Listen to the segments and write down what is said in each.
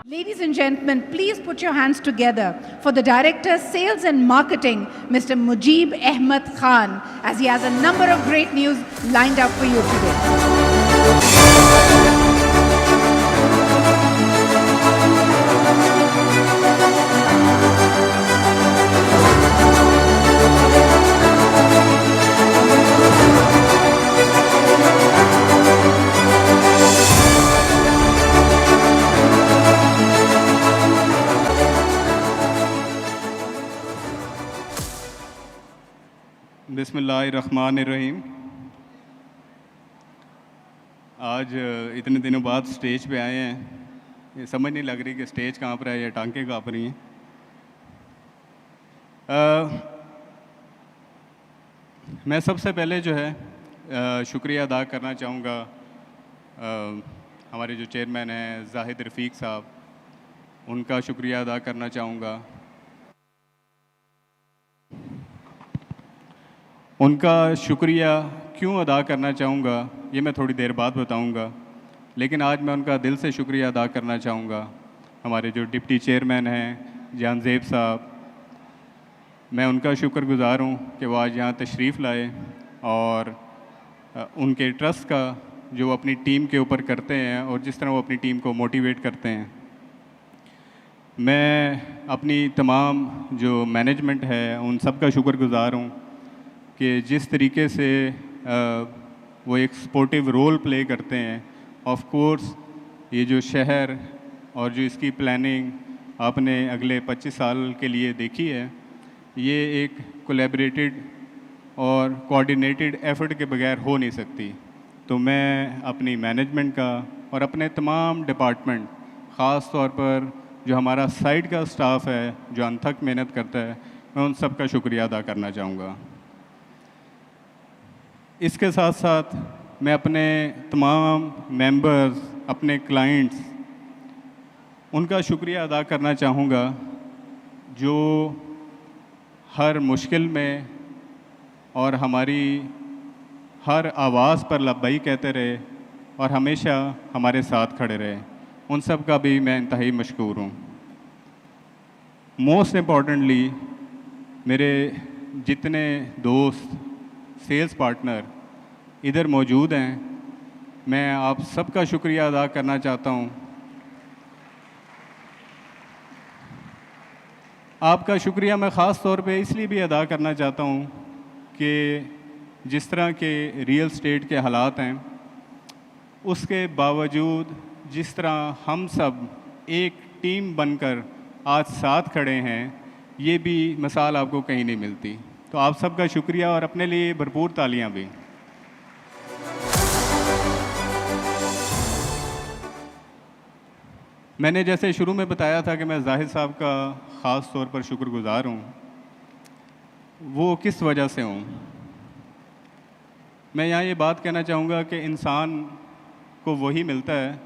Ladies and gentlemen, please put your hands together for the Director, Sales and Marketing, Mr. Mujeeb Ahmed Khan, as he has a number of great news lined up for you today. बिस्मिल्लाहिर्रहमानिर्रहीम। आज इतने दिनों बाद stage पे आए हैं, ये समझ नहीं लग रही कि स्टेज कहाँ पर है या टांकें काँप रही हैं। मैं सबसे पहले जो है शुक्रिया अदा करना चाहूँगा हमारे जो चेयरमैन हैं जाहिद रफ़ीक साहब, उनका शुक्रिया अदा करना चाहूँगा। उनका शुक्रिया क्यों अदा करना चाहूँगा ये मैं थोड़ी देर बाद बताऊँगा, लेकिन आज मैं उनका दिल से शुक्रिया अदा करना चाहूँगा। हमारे जो डिप्टी चेयरमैन हैं जानजेब साहब, मैं उनका शुक्रगुज़ार हूँ कि वो आज यहाँ तशरीफ़ लाए और उनके ट्रस्ट का जो अपनी टीम के ऊपर करते हैं और जिस तरह वो अपनी टीम को मोटिवेट करते हैं। मैं अपनी तमाम जो मैनेजमेंट है उन सब का शुक्रगुज़ार हूँ कि जिस तरीके से वो एक स्पोर्टिव रोल प्ले करते हैं। ऑफ कोर्स ये जो शहर और जो इसकी प्लानिंग आपने अगले 25 साल के लिए देखी है, ये एक कोलैबोरेटेड और कोऑर्डिनेटेड एफर्ट के बगैर हो नहीं सकती। तो मैं अपनी मैनेजमेंट का और अपने तमाम डिपार्टमेंट, ख़ास तौर पर जो हमारा साइट का स्टाफ है जो अनथक मेहनत करता है, मैं उन सब का शुक्रिया अदा करना चाहूँगा। इसके साथ साथ मैं अपने तमाम मेंबर्स, अपने क्लाइंट्स, उनका शुक्रिया अदा करना चाहूँगा जो हर मुश्किल में और हमारी हर आवाज़ पर लब्बई कहते रहे और हमेशा हमारे साथ खड़े रहे। उन सब का भी मैं इंतहाई मशकूर हूँ। मोस्ट इम्पॉर्टेंटली मेरे जितने दोस्त, सेल्स पार्टनर इधर मौजूद हैं, मैं आप सबका शुक्रिया अदा करना चाहता हूँ। आपका शुक्रिया मैं ख़ास तौर पे इसलिए भी अदा करना चाहता हूँ कि जिस तरह के रियल स्टेट के हालात हैं, उसके बावजूद जिस तरह हम सब एक टीम बनकर आज साथ खड़े हैं, ये भी मिसाल आपको कहीं नहीं मिलती। तो आप सबका शुक्रिया और अपने लिए भरपूर तालियां भी। मैंने जैसे शुरू में बताया था कि मैं जाहिद साहब का ख़ास तौर पर शुक्रगुज़ार हूँ। वो किस वजह से हूँ, मैं यहाँ ये बात कहना चाहूँगा कि इंसान को वही मिलता है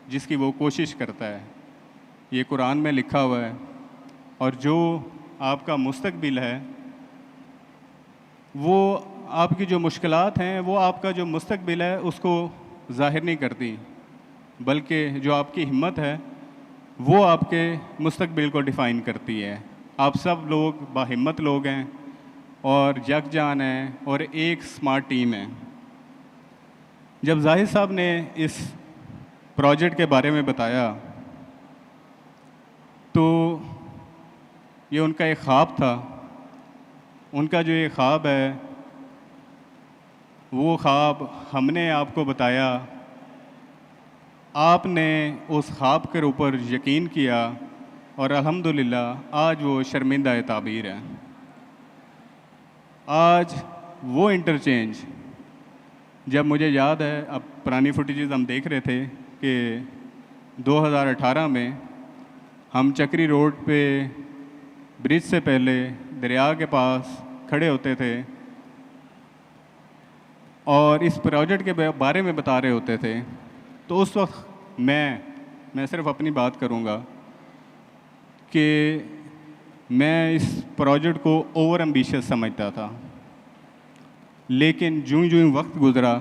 जिसकी वो कोशिश करता है। ये कुरान में लिखा हुआ है। और जो आपका मुस्तकबिल है, वो आपकी जो मुश्किलात हैं, वो आपका जो मुस्तकबिल है उसको ज़ाहिर नहीं करती, बल्कि जो आपकी हिम्मत है वो आपके मुस्तकबिल को डिफ़ाइन करती है। आप सब लोग बाहिम्मत लोग हैं और यकजान हैं और एक स्मार्ट टीम है। जब जाहिद साहब ने इस प्रोजेक्ट के बारे में बताया तो ये उनका एक ख्वाब था। उनका जो ये ख्वाब है, वो ख्वाब हमने आपको बताया, आपने उस ख्वाब के ऊपर यकीन किया और अल्हम्दुलिल्लाह आज वो शर्मिंदा ताबीर है। आज वो इंटरचेंज, जब मुझे याद है, अब पुरानी फुटेजेस हम देख रहे थे कि 2018 में हम चक्री रोड पे ब्रिज से पहले दरिया के पास खड़े होते थे और इस प्रोजेक्ट के बारे में बता रहे होते थे। तो उस वक्त मैं सिर्फ अपनी बात करूंगा कि मैं इस प्रोजेक्ट को ओवर एम्बिशियस समझता था, लेकिन जूँ जूँ वक्त गुज़रा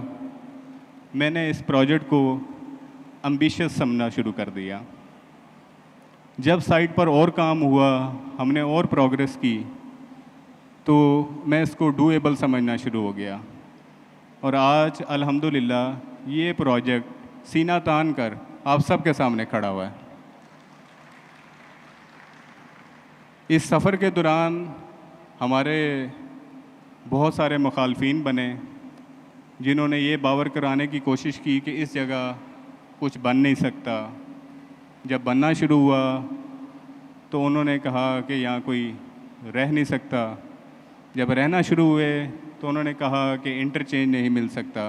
मैंने इस प्रोजेक्ट को एम्बिशियस समझना शुरू कर दिया। जब साइट पर और काम हुआ, हमने और प्रोग्रेस की, तो मैं इसको डूएबल समझना शुरू हो गया। और आज अल्हम्दुलिल्लाह ये प्रोजेक्ट सीना तान कर आप सबके सामने खड़ा हुआ है। इस सफ़र के दौरान हमारे बहुत सारे मुखालफीन बने, जिन्होंने ये बावर कराने की कोशिश की कि इस जगह कुछ बन नहीं सकता। जब बनना शुरू हुआ तो उन्होंने कहा कि यहाँ कोई रह नहीं सकता। जब रहना शुरू हुए तो उन्होंने कहा कि इंटरचेंज नहीं मिल सकता।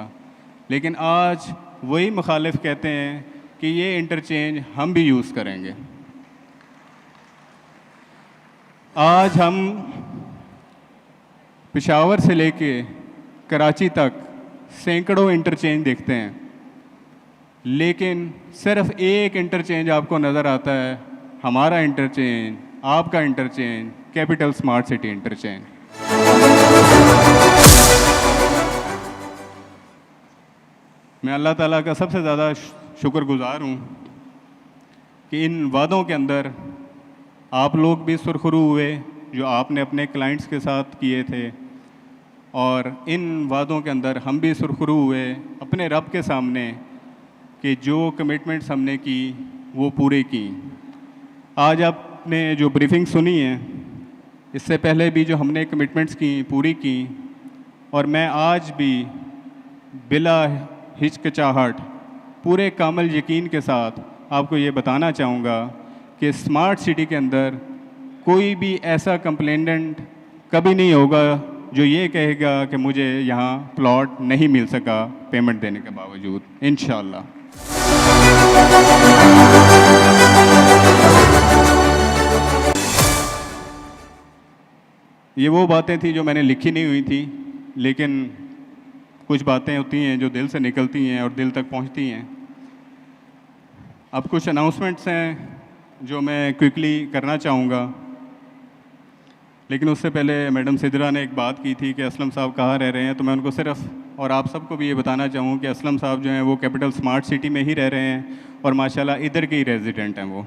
लेकिन आज वही मुखालिफ कहते हैं कि ये इंटरचेंज हम भी यूज़ करेंगे। आज हम पेशावर से लेके कराची तक सैकड़ों इंटरचेंज देखते हैं, लेकिन सिर्फ एक इंटरचेंज आपको नज़र आता है, हमारा इंटरचेंज, आपका interchange, capital smart city interchange. मैं अल्लाह ताला का सबसे ज़्यादा शुक्रगुज़ार हूँ कि इन वादों के अंदर आप लोग भी सुरखरू हुए जो आपने अपने क्लाइंट्स के साथ किए थे, और इन वादों के अंदर हम भी सुरखरू हुए अपने रब के सामने कि जो कमिटमेंट्स हमने की वो पूरे की। आज आपने जो ब्रीफिंग सुनी है, इससे पहले भी जो हमने कमिटमेंट्स की पूरी की, और मैं आज भी बिला हिचकिचाहट पूरे कामिल यकीन के साथ आपको ये बताना चाहूँगा कि स्मार्ट सिटी के अंदर कोई भी ऐसा कंप्लेनेंट कभी नहीं होगा जो ये कहेगा कि मुझे यहाँ प्लॉट नहीं मिल सका पेमेंट देने के बावजूद, इंशाअल्लाह। ये वो बातें थी जो मैंने लिखी नहीं हुई थी, लेकिन कुछ बातें होती हैं जो दिल से निकलती हैं और दिल तक पहुंचती हैं। अब कुछ अनाउंसमेंट्स हैं जो मैं क्विकली करना चाहूँगा, लेकिन उससे पहले मैडम सिद्रा ने एक बात की थी कि असलम साहब कहाँ रह रहे हैं, तो मैं उनको सिर्फ और आप सबको भी ये बताना चाहूँ कि असलम साहब जो हैं वो कैपिटल स्मार्ट सिटी में ही रह रहे हैं और माशाल्लाह इधर के ही रेजिडेंट हैं वो।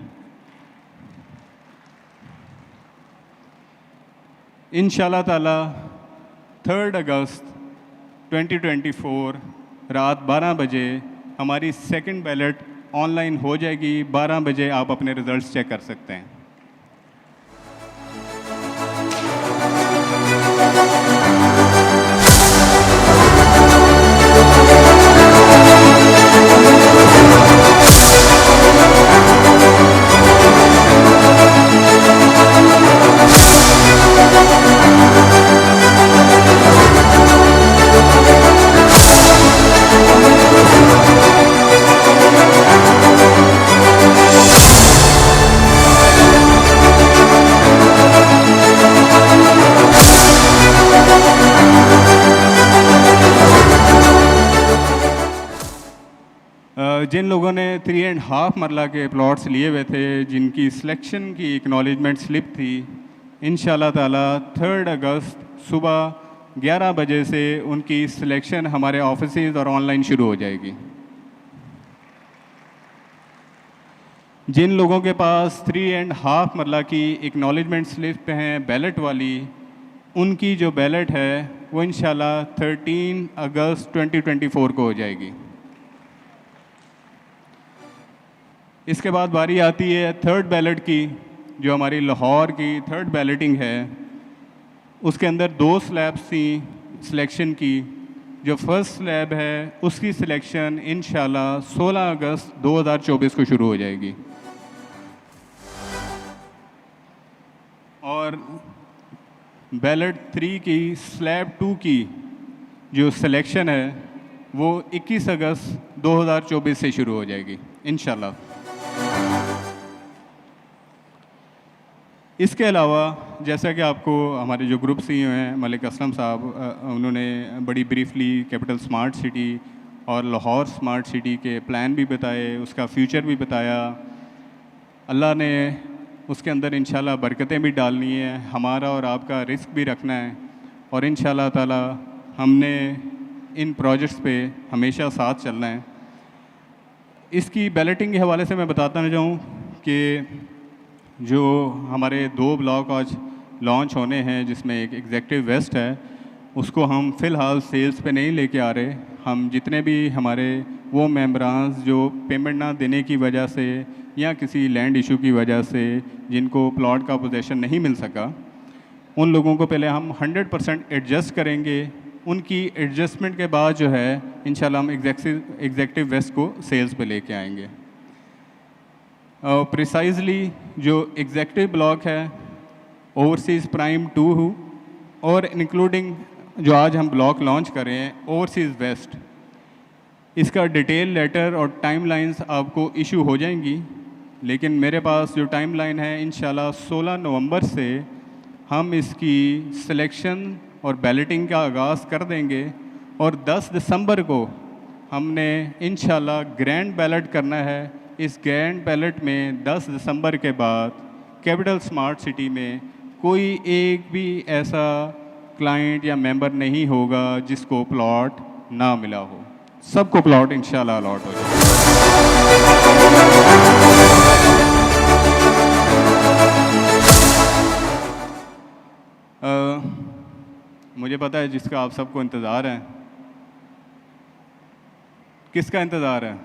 इंशाल्लाह ताला 3 अगस्त 2024 रात 12 बजे हमारी सेकंड बैलेट ऑनलाइन हो जाएगी। 12 बजे आप अपने रिज़ल्ट्स चेक कर सकते हैं। जिन लोगों ने 3.5 मरला के प्लॉट्स लिए हुए थे, जिनकी सिलेक्शन की एक्नॉलेजमेंट स्लिप थी, इंशाल्लाह ताला 3 अगस्त सुबह 11 बजे से उनकी सिलेक्शन हमारे ऑफिसेज और ऑनलाइन शुरू हो जाएगी। जिन लोगों के पास 3.5 मरला की एक्नॉलेजमेंट स्लिप हैं बैलेट वाली, उनकी जो बैलेट है वो इंशाल्लाह 13 अगस्त 2024 को हो जाएगी। इसके बाद बारी आती है थर्ड बैलेट की, जो हमारी लाहौर की थर्ड बैलेटिंग है। उसके अंदर 2 स्लैब्स थी सिलेक्शन की। जो फर्स्ट स्लैब है उसकी सिलेक्शन इंशाल्लाह 16 अगस्त 2024 को शुरू हो जाएगी, और बैलेट 3 की स्लैब 2 की जो सिलेक्शन है वो 21 अगस्त 2024 से शुरू हो जाएगी इंशाल्लाह। इसके अलावा जैसा कि आपको हमारे जो ग्रुप सीईओ हैं मलिक असलम साहब, उन्होंने बड़ी ब्रीफली कैपिटल स्मार्ट सिटी और लाहौर स्मार्ट सिटी के प्लान भी बताए, उसका फ्यूचर भी बताया। अल्लाह ने उसके अंदर इंशाल्लाह बरकतें भी डालनी है, हमारा और आपका रिस्क भी रखना है, और इंशाल्लाह ताला हमने इन प्रोजेक्ट्स पे हमेशा साथ चलना है। इसकी बैलेटिंग के हवाले से मैं बताता चाहूँ कि जो हमारे 2 ब्लॉक आज लॉन्च होने हैं, जिसमें एक एग्जेक्टिव वेस्ट है, उसको हम फ़िलहाल सेल्स पे नहीं लेके आ रहे। हम जितने भी हमारे वो मेंबरान्स जो पेमेंट ना देने की वजह से या किसी लैंड इशू की वजह से जिनको प्लॉट का पोजेसन नहीं मिल सका, उन लोगों को पहले हम 100% एडजस्ट करेंगे। उनकी एडजस्टमेंट के बाद जो है इंशाल्लाह हम एग्जेक्टिव वेस्ट को सेल्स पे लेके आएंगे। प्रिसाइजली जो एग्जेक्टिव ब्लॉक है ओवरसीज़ प्राइम 2 और इंक्लूडिंग जो आज हम ब्लॉक लॉन्च कर रहे हैं ओवरसीज़ वेस्ट, इसका डिटेल लेटर और टाइमलाइंस आपको इशू हो जाएंगी। लेकिन मेरे पास जो टाइमलाइन है इंशाल्लाह 16 नवंबर से हम इसकी सिलेक्शन और बैलेटिंग का आगाज़ कर देंगे और 10 दिसंबर को हमने इंशाल्लाह ग्रैंड बैलेट करना है। इस ग्रैंड बैलेट में 10 दिसंबर के बाद कैपिटल स्मार्ट सिटी में कोई एक भी ऐसा क्लाइंट या मेंबर नहीं होगा जिसको प्लॉट ना मिला हो। सबको प्लॉट इंशाल्लाह अलॉट हो जाए। मुझे पता है जिसका आप सबको इंतज़ार है। किसका इंतज़ार है?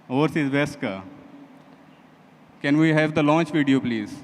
ओवरसीज़ वेस्ट का। Can we have the launch video please?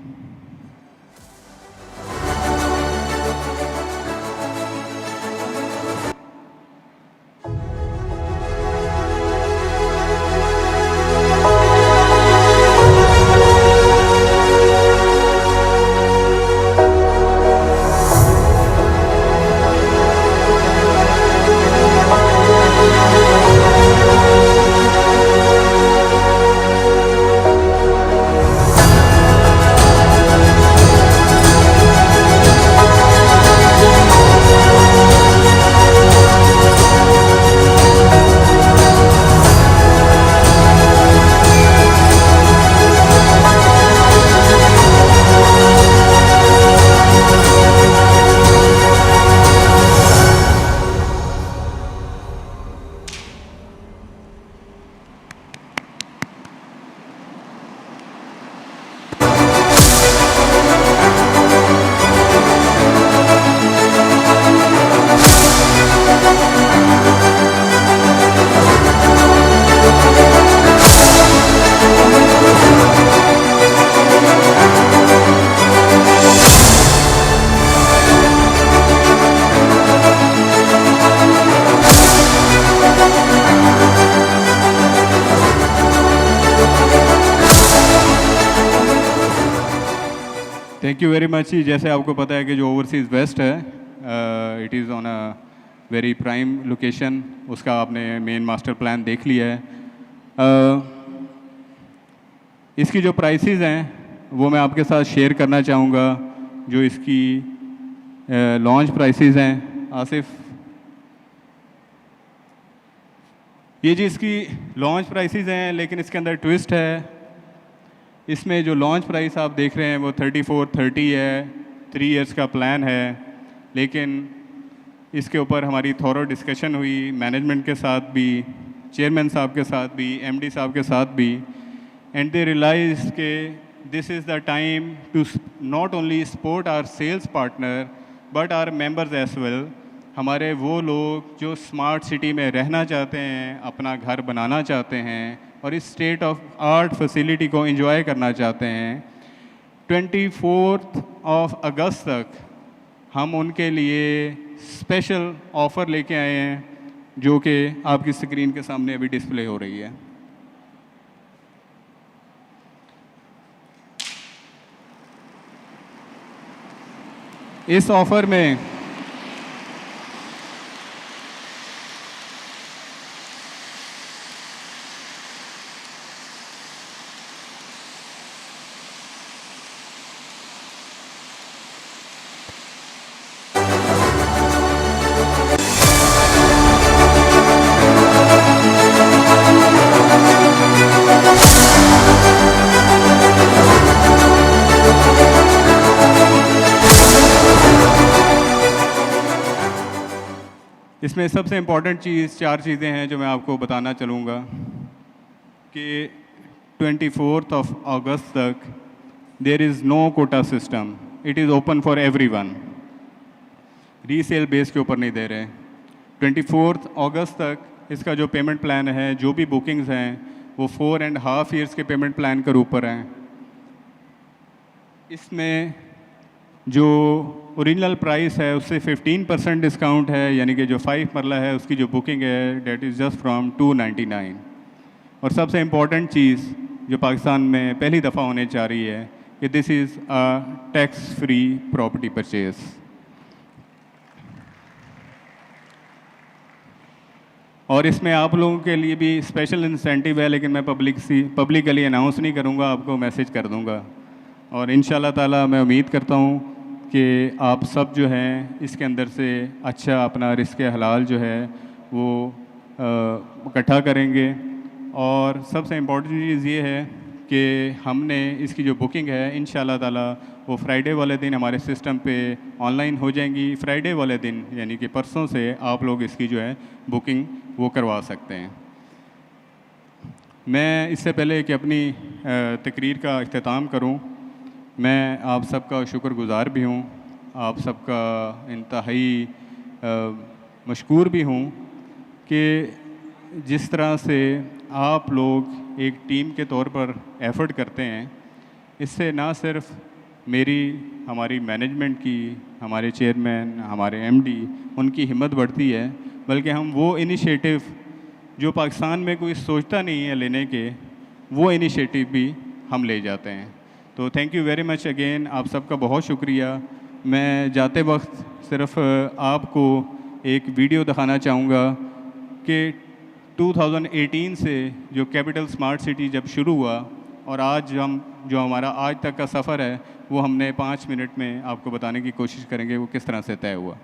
Thank you very much. जैसे आपको पता है कि जो ओवरसीज़ वेस्ट है it is on a very prime location, उसका आपने मेन मास्टर प्लान देख लिया है। इसकी जो प्राइसेस हैं वो मैं आपके साथ शेयर करना चाहूँगा। जो इसकी लॉन्च प्राइसेस हैं, आसिफ, ये जी इसकी लॉन्च प्राइसेस हैं, लेकिन इसके अंदर ट्विस्ट है। इसमें जो लॉन्च प्राइस आप देख रहे हैं वो 3430 है, 3 इयर्स का प्लान है। लेकिन इसके ऊपर हमारी थॉरो डिस्कशन हुई मैनेजमेंट के साथ भी, चेयरमैन साहब के साथ भी, एमडी साहब के साथ भी, एंड दे रियलाइज के this is the time to not only support our sales partner but our members as well. हमारे वो लोग जो स्मार्ट सिटी में रहना चाहते हैं, अपना घर बनाना चाहते हैं और इस स्टेट ऑफ आर्ट फैसिलिटी को एंजॉय करना चाहते हैं, 24 अगस्त तक हम उनके लिए स्पेशल ऑफ़र लेके आए हैं, जो कि आपकी स्क्रीन के सामने अभी डिस्प्ले हो रही है। इस ऑफ़र में इसमें सबसे इम्पॉर्टेंट चीज़ 4 चीज़ें हैं जो मैं आपको बताना चलूँगा कि 24th of August तक there is no quota system. It is open for everyone. Resale base के ऊपर नहीं दे रहे. 24th अगस्त तक इसका जो पेमेंट प्लान है, जो भी बुकिंग्स हैं वो 4.5 ईयर्स के पेमेंट प्लान के ऊपर हैं. इसमें जो ओरिजिनल प्राइस है उससे 15% डिस्काउंट है, यानी कि जो 5 मरला है उसकी जो बुकिंग है डेट इज़ जस्ट फ्रॉम 299. और सबसे इम्पॉर्टेंट चीज़ जो पाकिस्तान में पहली दफ़ा होने जा रही है कि this is a tax free property purchase. और इसमें आप लोगों के लिए भी स्पेशल इंसेंटिव है, लेकिन मैं पब्लिकली अनाउंस नहीं करूँगा, आपको मैसेज कर दूँगा. और इंशाल्लाह ताला मैं उम्मीद करता हूँ कि आप सब जो हैं इसके अंदर से अच्छा अपना रिस्क हलाल जो है वो इकट्ठा करेंगे. और सबसे इम्पोर्टेंट चीज़ ये है कि हमने इसकी जो बुकिंग है इंशाल्लाह ताला वो फ्राइडे वाले दिन हमारे सिस्टम पे ऑनलाइन हो जाएंगी. फ्राइडे वाले दिन यानी कि परसों से आप लोग इसकी जो है बुकिंग वो करवा सकते हैं. मैं इससे पहले कि अपनी तकरीर का इख्तिताम करूं, मैं आप सबका शुक्रगुज़ार भी हूं, आप सबका इंतहाई मशकूर भी हूं कि जिस तरह से आप लोग एक टीम के तौर पर एफ़र्ट करते हैं. इससे ना सिर्फ मेरी हमारी मैनेजमेंट की, हमारे चेयरमैन, हमारे एमडी, उनकी हिम्मत बढ़ती है, बल्कि हम वो इनिशिएटिव जो पाकिस्तान में कोई सोचता नहीं है लेने के, वो इनिशिएटिव भी हम ले जाते हैं. तो thank you very much again, आप सबका बहुत शुक्रिया. मैं जाते वक्त सिर्फ आपको एक वीडियो दिखाना चाहूँगा कि 2018 से जो कैपिटल स्मार्ट सिटी जब शुरू हुआ और आज हम जो हमारा आज तक का सफ़र है वो हमने 5 मिनट में आपको बताने की कोशिश करेंगे वो किस तरह से तय हुआ.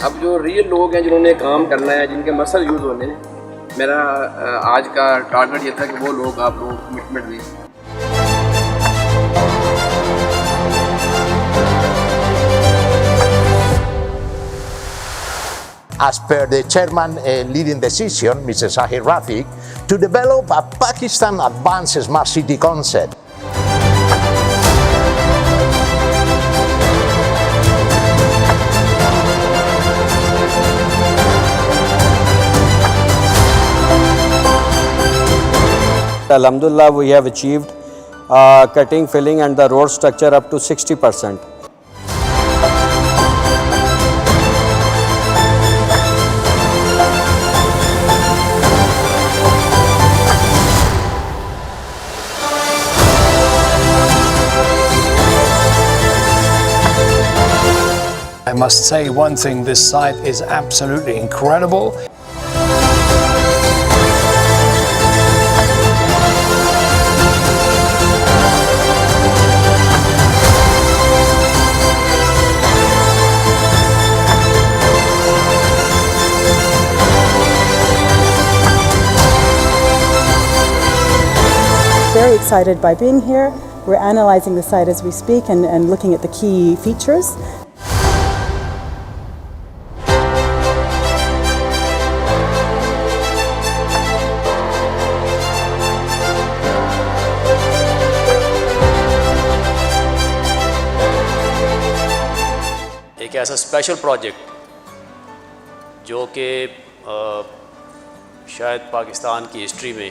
अब जो रियल लोग हैं जिन्होंने काम करना है, जिनके मसल यूज़ होने हैं, मेरा आज का टारगेट ये था कि वो लोग आप लोग कमिटमेंट दें. As per the chairman leading decision, Mr. Sahir Rafiq, to develop a Pakistan advanced smart city concept. Alhamdulillah, we have achieved cutting, filling and the road structure up to 60%. I must say one thing, this site is absolutely incredible. Very excited by being here. We're analysing the site as we speak and looking at the key features. एक ऐसा special project जो कि शायद पाकिस्तान की history में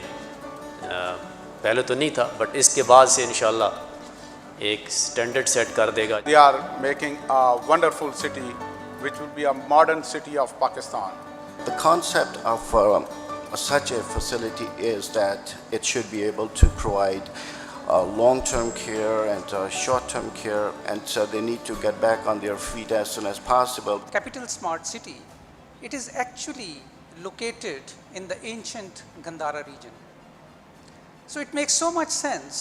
पहले तो नहीं था, बट इसके बाद से इंशाल्लाह एक स्टैंडर्ड सेट कर देगा. They are making a wonderful city which will be a modern city of Pakistan. The concept of such a facility is that it should be able to provide long-term care and short-term care, and so they need to get back on their feet as soon as possible. Capital Smart City, it is actually located in the ancient Gandhara region. So it makes so much sense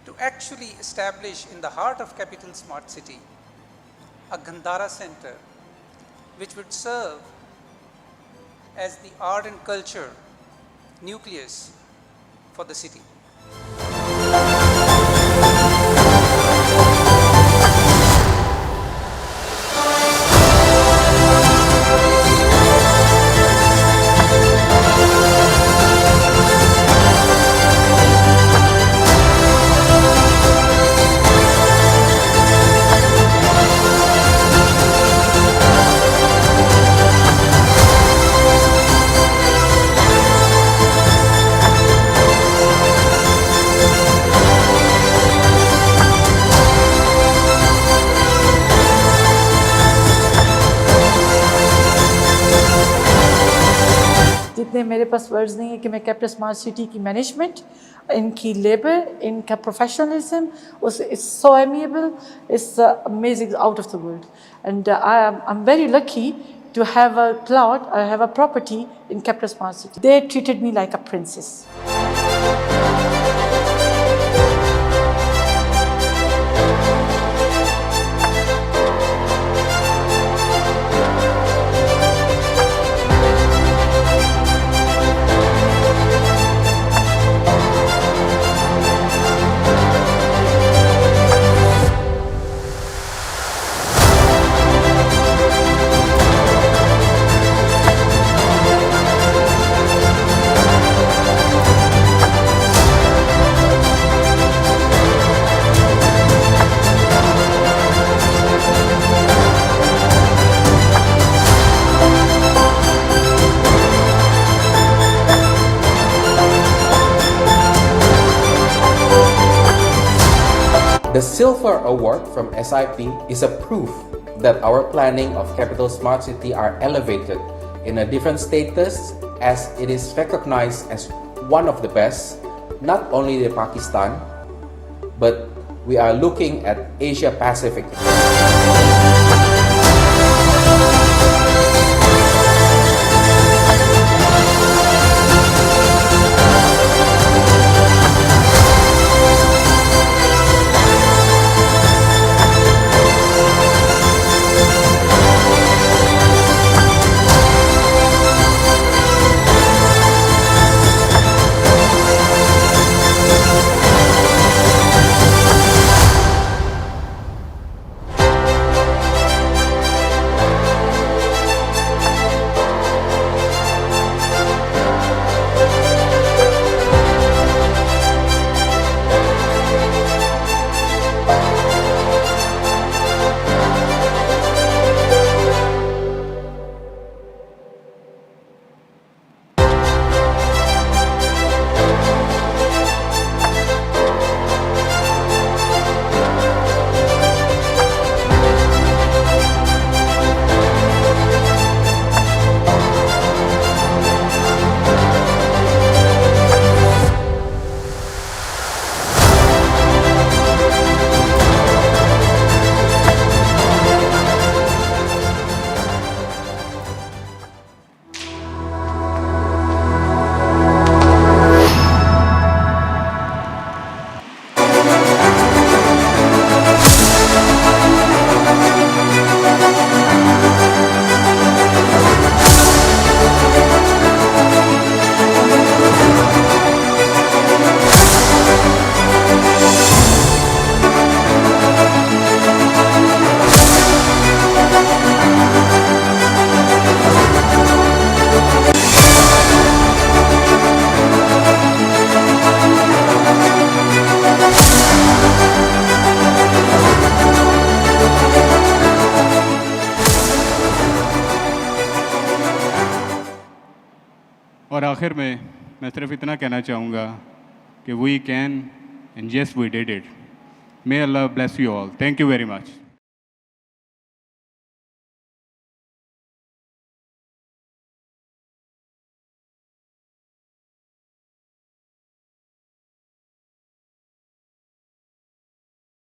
to actually establish in the heart of Capital Smart City a Gandhara center which would serve as the art and culture nucleus for the city. इतने मेरे पास words नहीं है कि मैं capital smart city की management, इनकी labour, इनका professionalism, it's so amiable, it's amazing, out of the world. And I'm very lucky to have a plot, I have a property in Capital Smart City. They treated me like a princess. The Silver Award from SIP is a proof that our planning of Capital Smart City are elevated in a different status, as it is recognized as one of the best, not only in Pakistan, but we are looking at Asia Pacific. और आखिर में मैं सिर्फ इतना कहना चाहूँगा कि we can and yes we did it. May Allah bless you all. Thank you very much.